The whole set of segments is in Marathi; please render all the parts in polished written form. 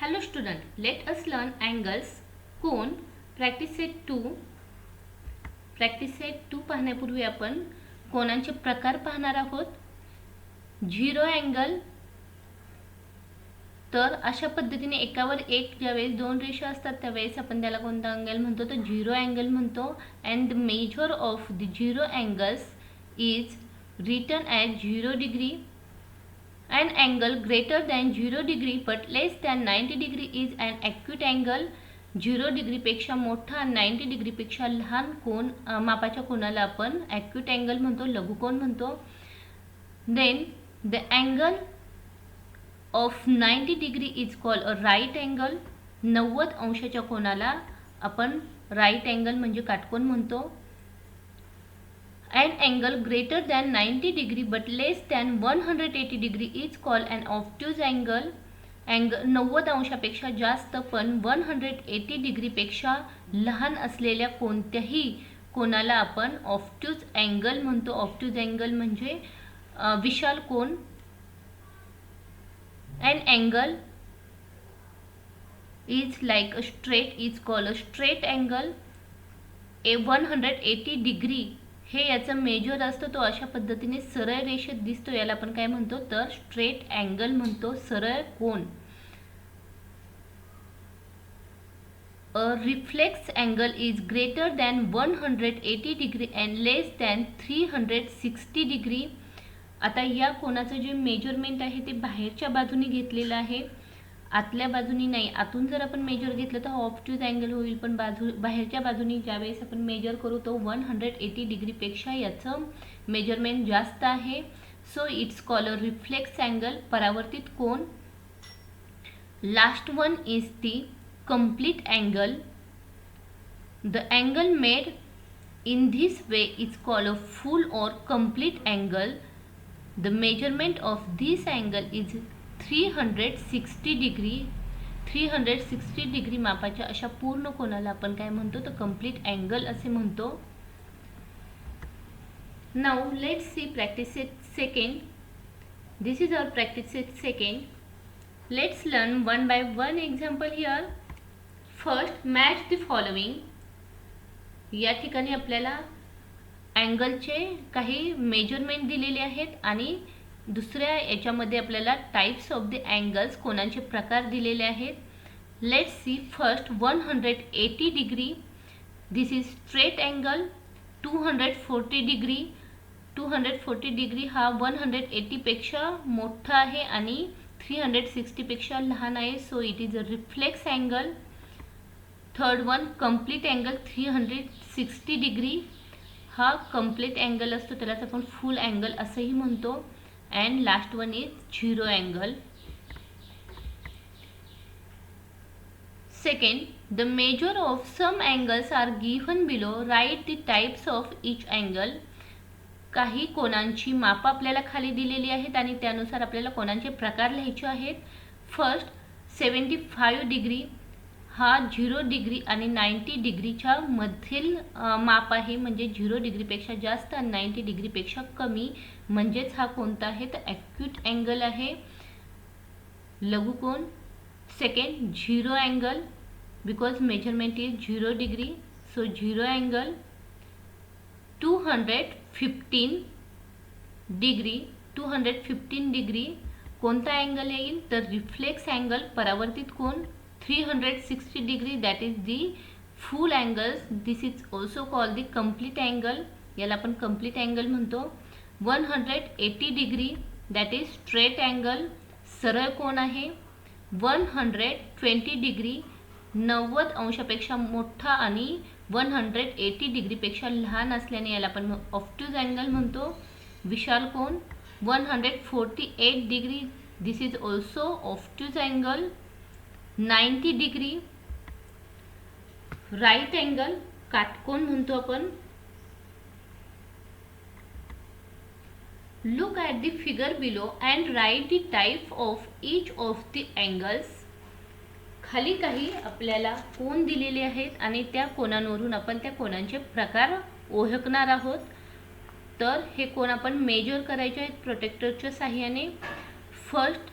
Hello student, let us learn angles, कोन, practice set 2. practice set 2 पाहण्यापूर्वी आपण कोनांचे प्रकार पाहणार आहोत. झिरो अँगल, तर अशा पद्धतीने एकावर एक ज्यावेळेस दोन रेषा असतात त्यावेळेस आपण त्याला कोणता अँगल म्हणतो तर झिरो अँगल म्हणतो. And the measure of the zero angles is written as 0 degree. An angle greater than 0 degree but less than 90 degree is an acute angle. 0 degree पेक्षा मोठा 90 degree पेक्षा लहान कोन मापाच्या कोनाला आपण acute angle म्हणतो, लघुकोन म्हणतो. Then the angle of 90 degree is called a right angle. 90 अंशाच्या कोनाला आपण right angle म्हणजे काटकोन म्हणतो. An angle greater than 90 degree but less than 180 degree is called an obtuse angle. 90 अंशापेक्षा जास्त पण 180 डिग्री पेक्षा लहान असलेल्या कोणत्याही कोनाला आपण ऑब्ट्यूज अँगल म्हणतो. ऑब्ट्यूज अँगल म्हणजे विशाल कोन. An angle is like a straight is called a straight angle. A 180 degree हे याचा मेजर असतो, तो अशा पद्धतीने सरळ रेषेत दिसतो, याला आपण काय म्हणतो तर स्ट्रेट अँगल म्हणतो, सरळ कोन. A reflex angle is greater than 180 degree and less than 360 degree. आता या कोनाचं जे मेजरमेंट आहे ते बाहेरच्या बाजूने घेतलेलं आहे, आतल्या बाजूनी नाही. आतून जर आपण मेजर घेतलं तर ऑब्ट्यूज अँगल होईल, पण बाहेरच्या बाजूनी ज्यावेळेस आपण मेजर करू तो 180 डिग्रीपेक्षा याचं मेजरमेंट जास्त आहे. So it's called a reflex angle, परावर्तित कोन. Last one is the complete angle. The angle made in this way is called a full or complete angle. The measurement of this angle is 360 degree. 360 degree मापाच्या अशा पूर्ण कोनाला आपण काय म्हणतो तर कंप्लीट अँगल असे म्हणतो. Now let's see practice set second. This is our practice set second. Let's learn one by one example here. First, match the following. या ठिकाणी आपल्याला अँगलचे काही मेजरमेंट दिलेले आहेत आणि दुसऱ्या याच्यामध्ये आपल्याला टाइप्स ऑफ द अँगल्स, कोनांचे प्रकार दिलेले आहेत. Let's see first 180 degree. This is straight angle. 240 degree. 240 degree हा 180 पेक्षा मोठा आहे आणि 360 पेक्षा लहान आहे, so it is a reflex angle. Third one complete angle 360 degree. हा कंप्लीट अँगल असतो, त्यालाच आपण फुल अँगल असंही म्हणतो. And last one is zero angle. Second, the measure of some angles are given below. Write the types of each angle. काही कोनांची माप आपल्याला खाली दिलेली आहेत आणि त्यानुसार आपल्याला कोनांचे प्रकार लिहायचे आहेत. फर्स्ट 75 डिग्री हा 0 डिग्री आणि 90 डिग्रीच्या मधील माप आहे, म्हणजे 0 डिग्रीपेक्षा जास्त आणि 90 डिग्रीपेक्षा कमी, म्हणजेच हा कोणता आहे तर ॲक्यूट अँगल आहे, लघुकोन. Second, zero angle because measurement is 0 degree, so zero angle. 215 degree. 215 degree कोणता अँगल येईल तर रिफ्लेक्स अँगल, परावर्तित कोन. 360 degree that is the full angles. This is also called the complete angle, याला आपण complete angle म्हणतो. 180 degree that is straight angle, सरळ कोन आहे. 120 degree 90 अंशापेक्षा मोठा आणि 180 डिग्रीपेक्षा लहान असल्याने याला आपण ऑब्ट्यूज अँगल म्हणतो, विशाल कोन. 148 degree this is also obtuse angle. 90 degree right angle, काटकोन म्हणतो आपण. Look at the figure below and write the type of each of the angles. खाली काही आपल्याला कोन दिलेले आहेत आणि त्या कोनांवरून आपण त्या कोनांचे प्रकार ओळखणार आहोत. तर हे कोन आपण मेजर करायचे आहेत प्रोटेक्टरच्या साहाय्याने. First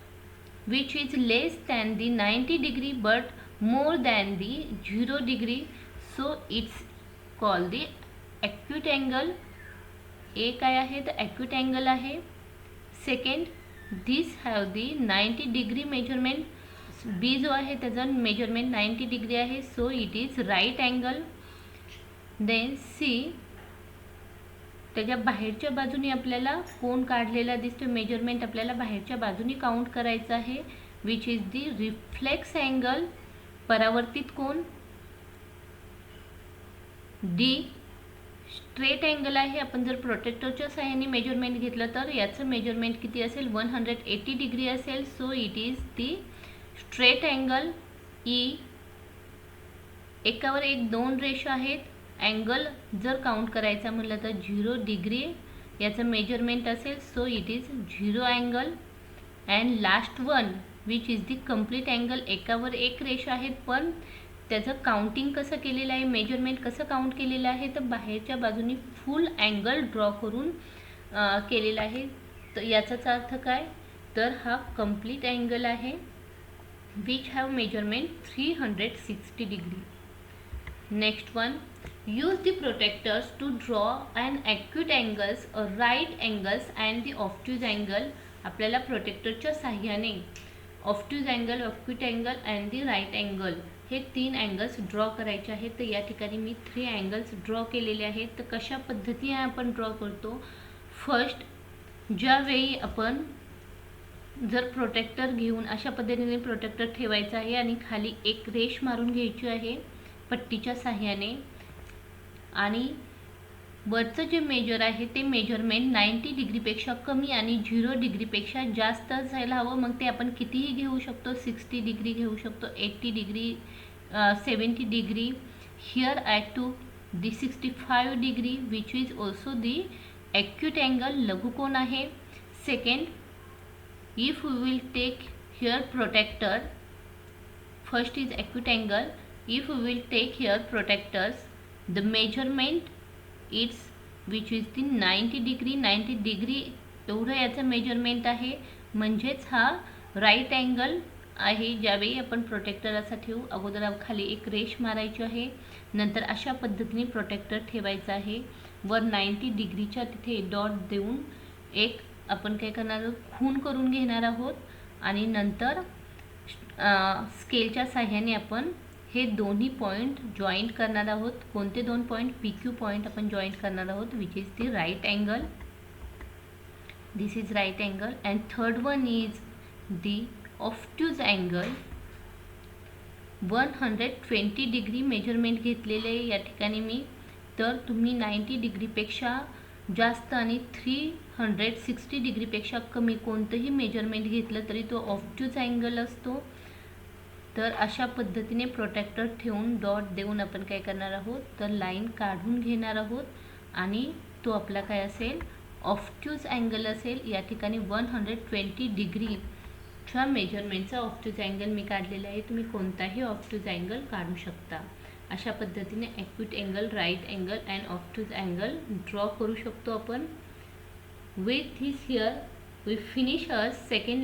which is less than the 90 degree but more than the 0 degree, so it's called the acute angle. A काय आहे तर acute angle आहे. Second, this have the 90 degree measurement. B जो आहे त्याचं मेजरमेंट 90 डिग्री आहे, so it is right angle. Then C, त्याच्या बाहेरच्या बाजूने आपल्याला कोण काढलेला दिसतो, मेजरमेंट आपल्याला बाहेरच्या बाजूने काउंट करायचं आहे, which is the reflex angle, परावर्तित कोण. डी स्ट्रेट अँगल आहे. आपण जर प्रोटेक्टरच्या सहाय्याने मेजरमेंट घेतलं तर याचं मेजरमेंट किती असेल 180 डिग्री असेल, so it is the straight angle. E, एकावर एक दोन रेषा आहेत, अँगल जर काउंट करायचा म्हटलं तर 0 डिग्री याचं मेजरमेंट असेल, so it is 0 angle. And last one which is the complete angle, एकावर एक रेषा आहेत पण त्याचं काउंटिंग कसं केलेलं आहे, मेजरमेंट कसं काउंट केलेलं आहे तर बाहेरच्या बाजूनी फुल अँगल ड्रॉ करून केलेला आहे. तर याचाच अर्थ काय तर हा कंप्लीट अँगल आहे which have measurement 360 degree. Next one, use the protectors to draw and acute angles, right angles and the obtuse angle. आपल्याला प्रोटेक्टरच्या साह्याने obtuse angle, acute angle and the right angle हे 3 अँगल्स ड्रॉ करायचे आहेत. तर या ठिकाणी मी 3 अँगल्स ड्रॉ केलेले आहेत. तर कशा पद्धतीने आपण ड्रॉ करतो. फर्स्ट, ज्यावेळी आपण जर प्रोटेक्टर घेऊन अशा पद्धतीने प्रोटेक्टर ठेवायचं आहे आणि खाली एक रेष मारून घ्यायची आहे पट्टीच्या साह्याने, आणि वरचं जे मेजर आहे ते मेजरमेंट 90 डिग्रीपेक्षा कमी आणि 0 डिग्रीपेक्षा जास्त असायला हवं. मग ते आपण कितीही घेऊ शकतो, 60 डिग्री घेऊ शकतो, 80 degree, 70 degree. Here I to the 65 degree which is also the acute angle, लघुकोन आहे. Second, if we will take here protractor, first is acute angle. If we will take here protractors, the measurement it's which is the 90 degree, 90 degree एवढं याचं मेजरमेंट आहे. म्हणजेच हा राईट अँगल आहे. ज्यावेळी आपण प्रोटेक्टर असा ठेवू, अगोदर खाली एक रेष मारायची आहे, नंतर अशा पद्धतीने प्रोटेक्टर ठेवायचं आहे. वर 90 डिग्रीच्या तिथे डॉट देऊन एक आपण काय करणार आहोत, खून करून घेणार आहोत आणि नंतर स्केलच्या साह्याने आपण हे दोन्ही पॉईंट जॉईंट करणार आहोत. कोणते दोन पॉईंट, पी क्यू पॉईंट आपण जॉईंट करणार आहोत which is the right angle. This is right angle. And third one is the obtuse angle. 120 degree measurement घेतलेले आहे या ठिकाणी मी. तर तुम्ही 90 डिग्रीपेक्षा जास्त आणि 360 डिग्रीपेक्षा कमी कोणतंही मेजरमेंट घेतलं तरी तो ऑब्ट्यूज अँगल असतो. तर अशा पद्धतीने प्रोटेक्टर ठेवून डॉट देऊन आपण काय करणार आहोत तर लाईन काढून घेणार आहोत आणि तो आपला काय असेल, ऑब्ट्यूज अँगल असेल. या ठिकाणी 120 डिग्रीच्या मेजरमेंटचा ऑब्ट्यूज अँगल मी काढलेला आहे. तुम्ही कोणताही ऑब्ट्यूज अँगल काढू शकता. अशा पद्धतीने acute angle, right angle and obtuse angle draw करू शकतो आपण. With this here we finish our second